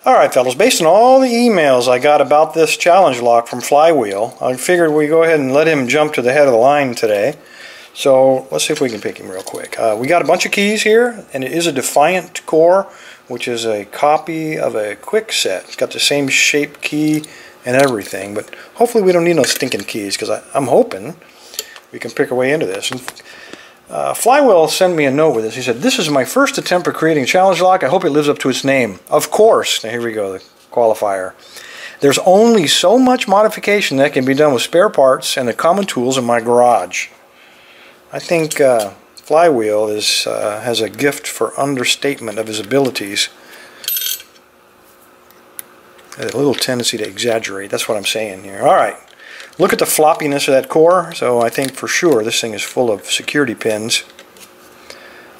Alright fellas, based on all the emails I got about this challenge lock from Flywheel, I figured we go ahead and let him jump to the head of the line today. So let's see if we can pick him real quick. We got a bunch of keys here, and it is a Defiant core, which is a copy of a quick set. It's got the same shape key and everything, but hopefully we don't need no stinking keys, because I'm hoping we can pick our way into this. And, Flywheel sent me a note with this. He said, "This is my first attempt at creating a challenge lock. I hope it lives up to its name." Of course. Now here we go, the qualifier. "There's only so much modification that can be done with spare parts and the common tools in my garage." I think Flywheel has a gift for understatement of his abilities. A little tendency to exaggerate. That's what I'm saying here. Alright. Look at the floppiness of that core. So I think for sure this thing is full of security pins.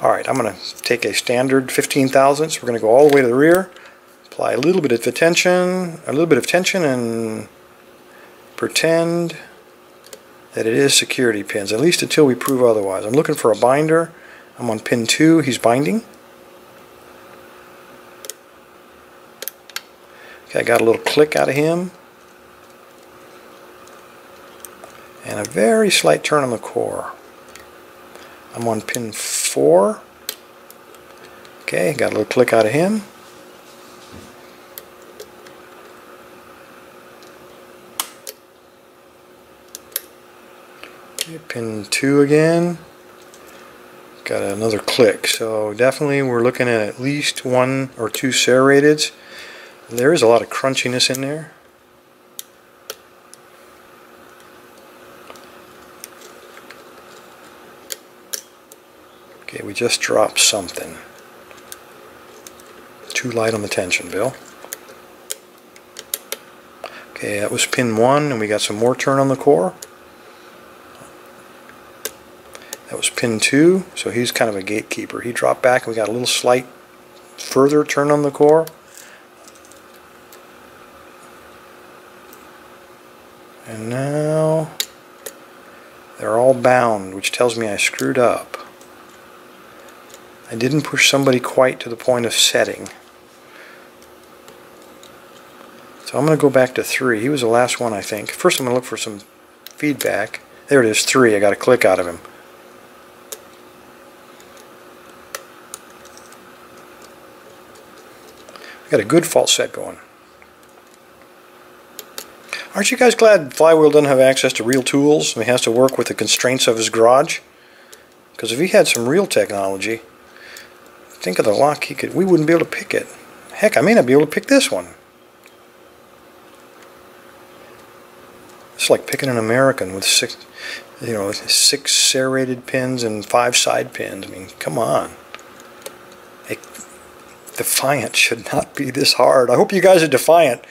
Alright, I'm going to take a standard 15 thousandths. We're going to go all the way to the rear. Apply a little bit of tension, and pretend that it is security pins, at least until we prove otherwise. I'm looking for a binder. I'm on pin 2. He's binding. Okay, I got a little click out of him. And a very slight turn on the core. I'm on pin 4. Okay, got a little click out of him. Okay, pin 2 again. Got another click. So definitely we're looking at least 1 or 2 serrateds. There is a lot of crunchiness in there. Okay, we just dropped something. Too light on the tension, Bill. Okay, that was pin 1, and we got some more turn on the core. That was pin 2, so he's kind of a gatekeeper. He dropped back, and we got a little slight further turn on the core. And now they're all bound, which tells me I screwed up. I didn't push somebody quite to the point of setting. So I'm going to go back to 3. He was the last one, I think. First I'm going to look for some feedback. There it is, 3. I got a click out of him. I got a good fault set going. Aren't you guys glad Flywheel doesn't have access to real tools and he has to work with the constraints of his garage? Because if he had some real technology, think of the lock we wouldn't be able to pick it. Heck, I may not be able to pick this one. It's like picking an American with 6 serrated pins and 5 side pins. I mean, come on. A Defiant should not be this hard. I hope you guys are Defiant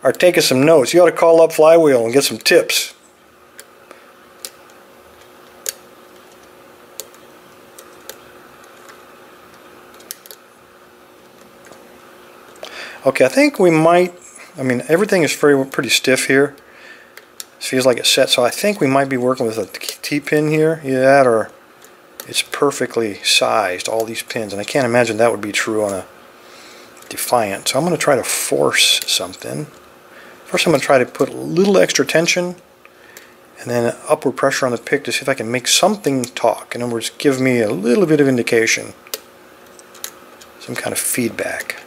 are taking some notes. You ought to call up Flywheel and get some tips. Okay, I think we might, everything is pretty stiff here. It feels like it's set, so I think we might be working with a T-pin here. Either that or it's perfectly sized, all these pins. And I can't imagine that would be true on a Defiant. So I'm going to try to force something. First I'm going to try to put a little extra tension and then upward pressure on the pick to see if I can make something talk. In other words, give me a little bit of indication. Some kind of feedback.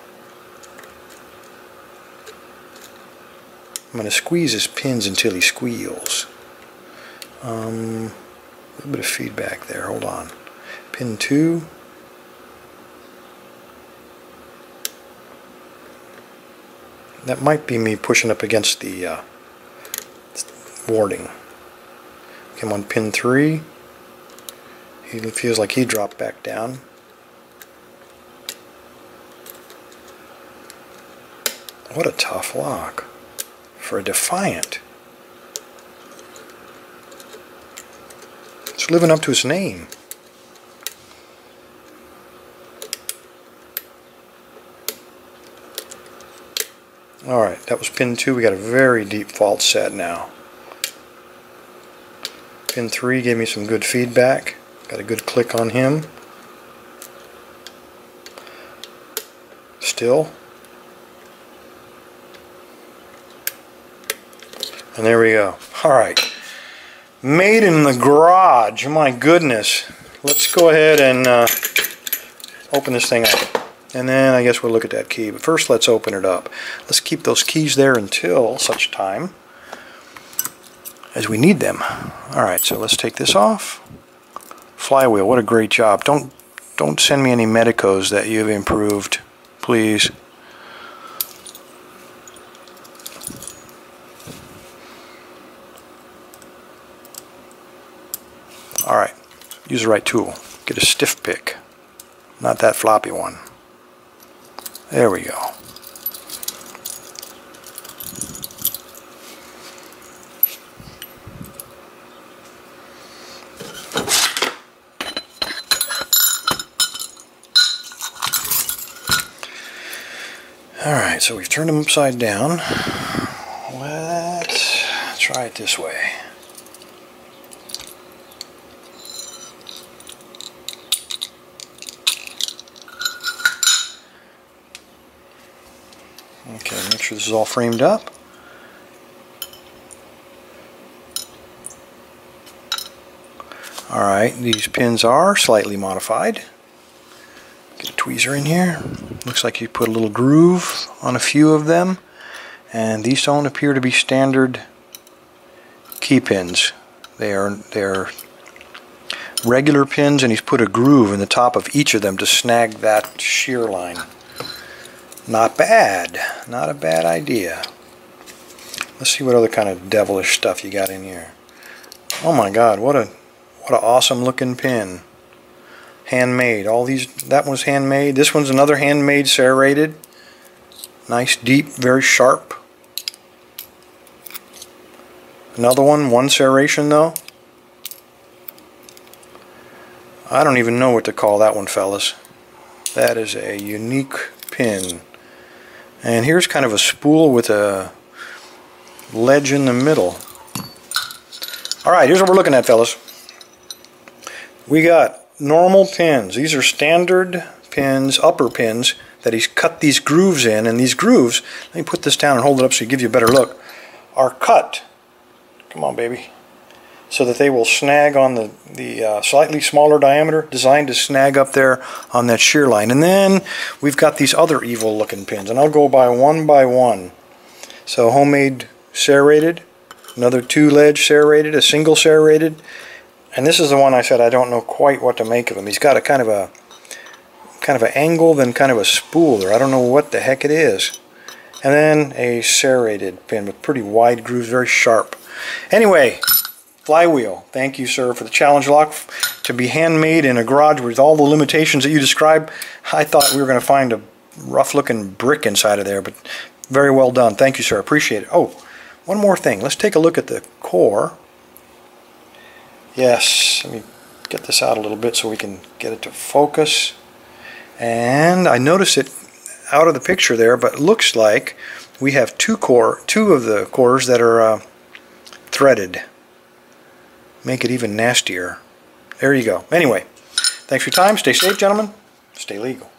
I'm going to squeeze his pins until he squeals. A little bit of feedback there. Hold on. Pin 2. That might be me pushing up against the warding. Okay, I'm on pin 3. He feels like he dropped back down. What a tough lock for a Defiant. It's living up to its name. Alright, that was pin 2. We got a very deep fault set now. Pin 3 gave me some good feedback. Got a good click on him. Still. And there we go. Alright. Made in the garage. My goodness. Let's go ahead and open this thing up. And then I guess we'll look at that key. But first let's open it up. Let's keep those keys there until such time as we need them. Alright, so let's take this off. Flywheel, what a great job. Don't send me any medicos that you've improved, please. Alright, use the right tool. Get a stiff pick, not that floppy one. There we go. Alright, so we've turned them upside down. Let's try it this way. Okay, make sure this is all framed up. Alright, these pins are slightly modified. Get a tweezer in here. Looks like you put a little groove on a few of them. And these don't appear to be standard key pins. They're regular pins, and he's put a groove in the top of each of them to snag that shear line. Not bad. Not a bad idea. Let's see what other kind of devilish stuff you got in here. Oh my God, what an awesome looking pin. Handmade. All these, that one's handmade. This one's another handmade serrated. Nice, deep, very sharp. Another one serration though. I don't even know what to call that one, fellas. That is a unique pin. And here's kind of a spool with a ledge in the middle. Alright, here's what we're looking at, fellas. We got normal pins. These are standard pins, upper pins, that he's cut these grooves in. And these grooves, let me put this down and hold it up so you give you a better look, are cut. Come on, baby. So that they will snag on the slightly smaller diameter, designed to snag up there on that shear line. And then we've got these other evil looking pins, and I'll go by one. So homemade serrated, another 2-ledge serrated, a single serrated, and this is the one I said I don't know quite what to make of him. He's got a kind of an angle, then kind of a spool there. I don't know what the heck it is. And then a serrated pin with pretty wide grooves, very sharp. Anyway, Flywheel, thank you, sir, for the challenge lock. To be handmade in a garage with all the limitations that you described, I thought we were going to find a rough-looking brick inside of there, but very well done. Thank you, sir. Appreciate it. Oh, one more thing. Let's take a look at the core. Yes, let me get this out a little bit so we can get it to focus. And I noticed it out of the picture there, but it looks like we have two of the cores that are threaded. Make it even nastier. There you go. Anyway, thanks for your time. Stay safe, gentlemen. Stay legal.